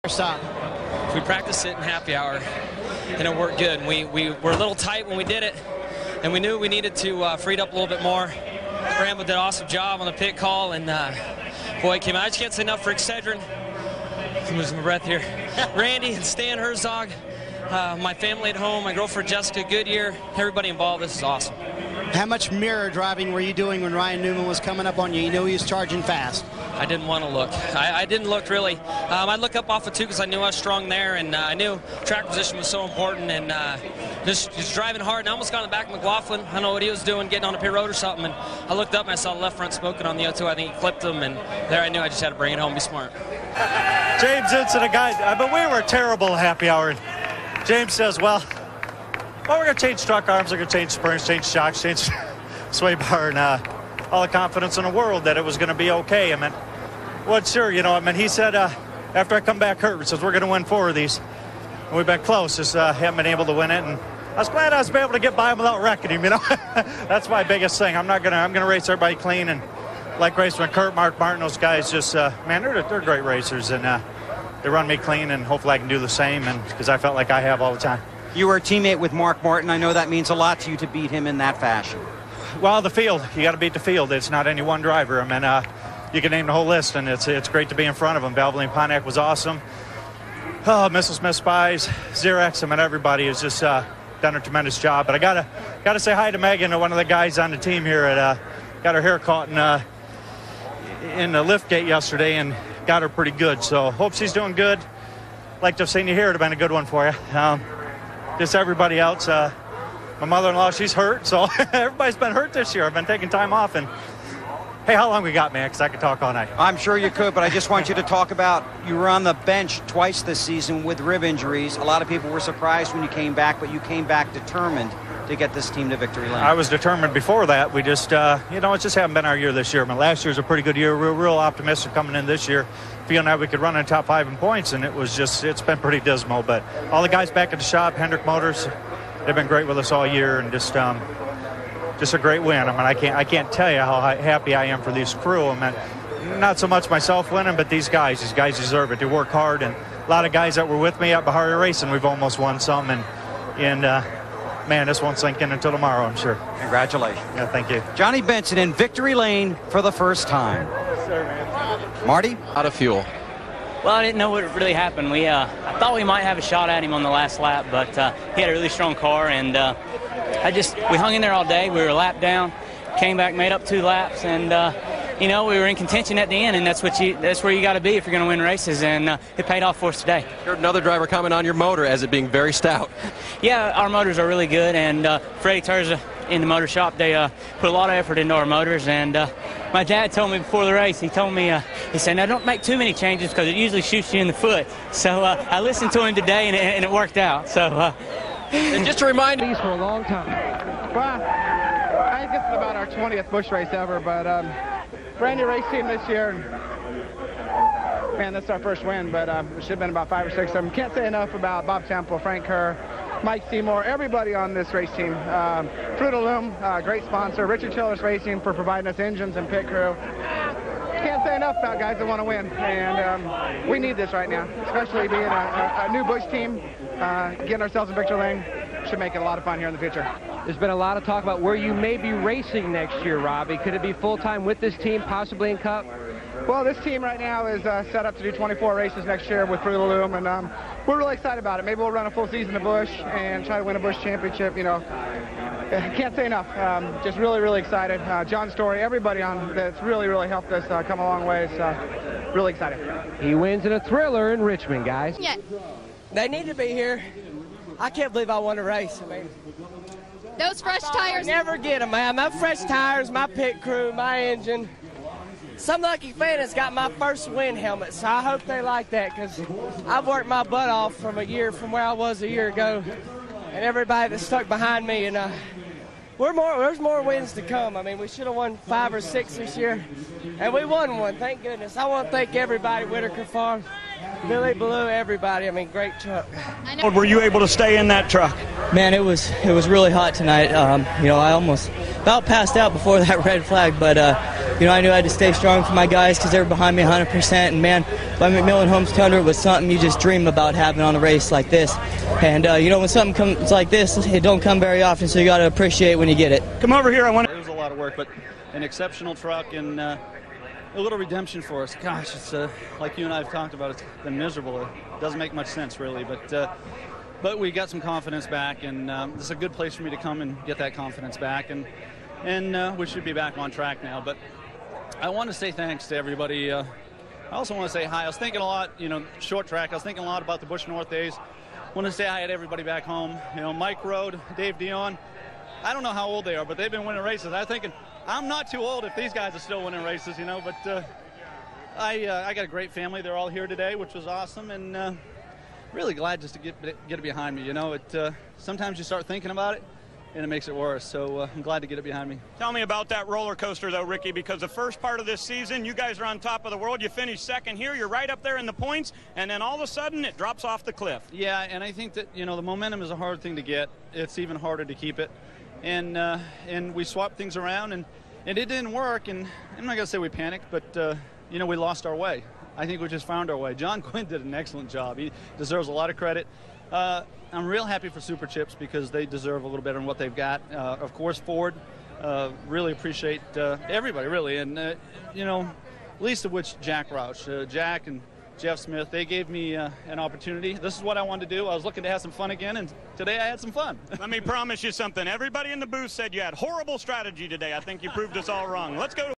Stop. We practiced it in happy hour, and it worked good. We were a little tight when we did it, and we knew we needed to free it up a little bit more. Bramble did an awesome job on the pit call, and boy, it came out. I just can't say enough for Excedrin. I'm losing my breath here. Randy and Stan Herzog, my family at home, my girlfriend Jessica Goodyear, everybody involved. This is awesome. How much mirror driving were you doing when Ryan Newman was coming up on you? You knew he was charging fast. I didn't want to look. I didn't look really. I'd look up off of 2 because I knew I was strong there, and I knew track position was so important, and just driving hard. And I almost got in the back of McLaughlin. I don't know what he was doing, getting on a pit road or something, and I looked up and I saw the left front smoking on the O2. I think he clipped him, and there I knew I just had to bring it home, be smart. James Vincent, a guy, but we were terrible happy hour. James says, well, we're going to change truck arms, we're going to change springs, change shocks, change sway bar, and all the confidence in the world that it was going to be okay. I mean, well, sure, you know, I mean, he said, after I come back hurt, he says, we're going to win 4 of these. And we've been close, just haven't been able to win it. And I was glad I was able to get by him without wrecking him, you know. That's my biggest thing. I'm going to race everybody clean, and like racing with Kurt, Mark Martin, those guys just, man, they're great racers, and they run me clean, and hopefully I can do the same, and because I felt like I have all the time. You were a teammate with Mark Martin. I know that means a lot to you to beat him in that fashion. Well, the field, you got to beat the field. It's not any one driver. I mean, you can name the whole list, and it's great to be in front of him. Valvoline Pontiac was awesome. Oh, Mrs. Smith Spies, Xerox, I mean, everybody has just done a tremendous job. But I gotta say hi to Megan, one of the guys on the team here. Got her hair caught in the lift gate yesterday and got her pretty good. So hope she's doing good. Like to have seen you here. It would have been a good one for you. Just everybody else. My mother-in-law, she's hurt, so everybody's been hurt this year. I've been taking time off, and hey, how long we got, man? Because I could talk all night. I'm sure you could, but I just want you to talk about, you were on the bench twice this season with rib injuries. A lot of people were surprised when you came back, but you came back determined to get this team to victory lane. I was determined before that. We just, you know, it just haven't been our year this year. I mean, last year's a pretty good year. We were real optimistic coming in this year, feeling that we could run in top 5 in points, and it was just, it's been pretty dismal. But all the guys back at the shop, Hendrick Motors, they've been great with us all year, and just a great win. I mean, I can't tell you how happy I am for this crew. I mean, not so much myself winning, but these guys deserve it. They work hard, and a lot of guys that were with me at Bahari Racing, we've almost won some, and man, this won't sink in until tomorrow, I'm sure. Congratulations. Yeah, thank you. Johnny Benson in victory lane for the first time. Yes, sir, man. Marty? Out of fuel. Well, I didn't know what really happened. I thought we might have a shot at him on the last lap, but he had a really strong car, and we hung in there all day. We were a lap down, came back, made up 2 laps, and we were in contention at the end, and that's where you got to be if you're going to win races, and it paid off for us today. Heard another driver comment on your motor as it being very stout. Yeah, our motors are really good, and Freddie Terza in the motor shop, they put a lot of effort into our motors, and my dad told me before the race, he told me, he said, now don't make too many changes because it usually shoots you in the foot. So I listened to him today, and it worked out. So, and just to remind you, for a long time. Well, I think this is about our 20th Busch race ever, but brand new race team this year. Man, that's our first win, but it should have been about 5 or 6 of them. Can't say enough about Bob Temple, Frank Kerr, Mike Seymour, everybody on this race team. Fruit of Loom, great sponsor. Richard Childress Racing for providing us engines and pit crew. Can't say enough about guys that want to win, and we need this right now, especially being a new Busch team, getting ourselves in victory lane. Should make it a lot of fun here in the future. There's been a lot of talk about where you may be racing next year, Robby. Could it be full-time with this team, possibly in Cup? Well, this team right now is set up to do 24 races next year with Fruit of the Loom, and we're really excited about it. Maybe we'll run a full season of Busch and try to win a Busch championship, you know. Can't say enough. Just really, really excited. John Story, everybody on that's really helped us come a long way. So really excited. He wins in a thriller in Richmond, guys. Yeah. They need to be here. I can't believe I won a race. I mean, those fresh tires. Never get them, man. My fresh tires, my pit crew, my engine. Some lucky fan has got my first win helmet, so I hope they like that because I've worked my butt off from where I was a year ago, and everybody that stuck behind me. And there's more wins to come. I mean, we should have won 5 or 6 this year, and we won one. Thank goodness. I want to thank everybody, Whitaker Farm, Billy Blue, everybody. I mean, great truck. Were you able to stay in that truck? Man, it was really hot tonight. I almost about passed out before that red flag, but you know, I knew I had to stay strong for my guys because they were behind me 100%. And, man, by McMillan Homes Tundra was something you just dream about having on a race like this. And, you know, when something comes like this, it don't come very often, so you got to appreciate when you get it. Come over here. It was a lot of work, but an exceptional truck and a little redemption for us. Gosh, it's like you and I have talked about, it's been miserable. It doesn't make much sense, really, but we got some confidence back, and this is a good place for me to come and get that confidence back, and we should be back on track now. But I want to say thanks to everybody. I also want to say hi. I was thinking a lot, you know, short track. I was thinking a lot about the Busch North days. I want to say hi to everybody back home. You know, Mike Rode, Dave Dion. I don't know how old they are, but they've been winning races. I'm thinking I'm not too old if these guys are still winning races, you know. But I got a great family. They're all here today, which was awesome, and really glad just to get it behind me. You know, sometimes you start thinking about it, and it makes it worse. So I'm glad to get it behind me. Tell me about that roller coaster, though, Ricky, because the first part of this season, you guys are on top of the world. You finished second here. You're right up there in the points, and then all of a sudden it drops off the cliff. Yeah, and I think that, you know, the momentum is a hard thing to get. It's even harder to keep it. And we swapped things around, and it didn't work. And I'm not going to say we panicked, but, you know, we lost our way. I think we just found our way. John Quinn did an excellent job. He deserves a lot of credit. I'm real happy for Super Chips because they deserve a little better than what they've got. Of course, Ford, really appreciate everybody, really. And, you know, least of which Jack Roush. Jack and Jeff Smith, they gave me an opportunity. This is what I wanted to do. I was looking to have some fun again, and today I had some fun. Let me promise you something. Everybody in the booth said you had horrible strategy today. I think you proved us all wrong. Let's go to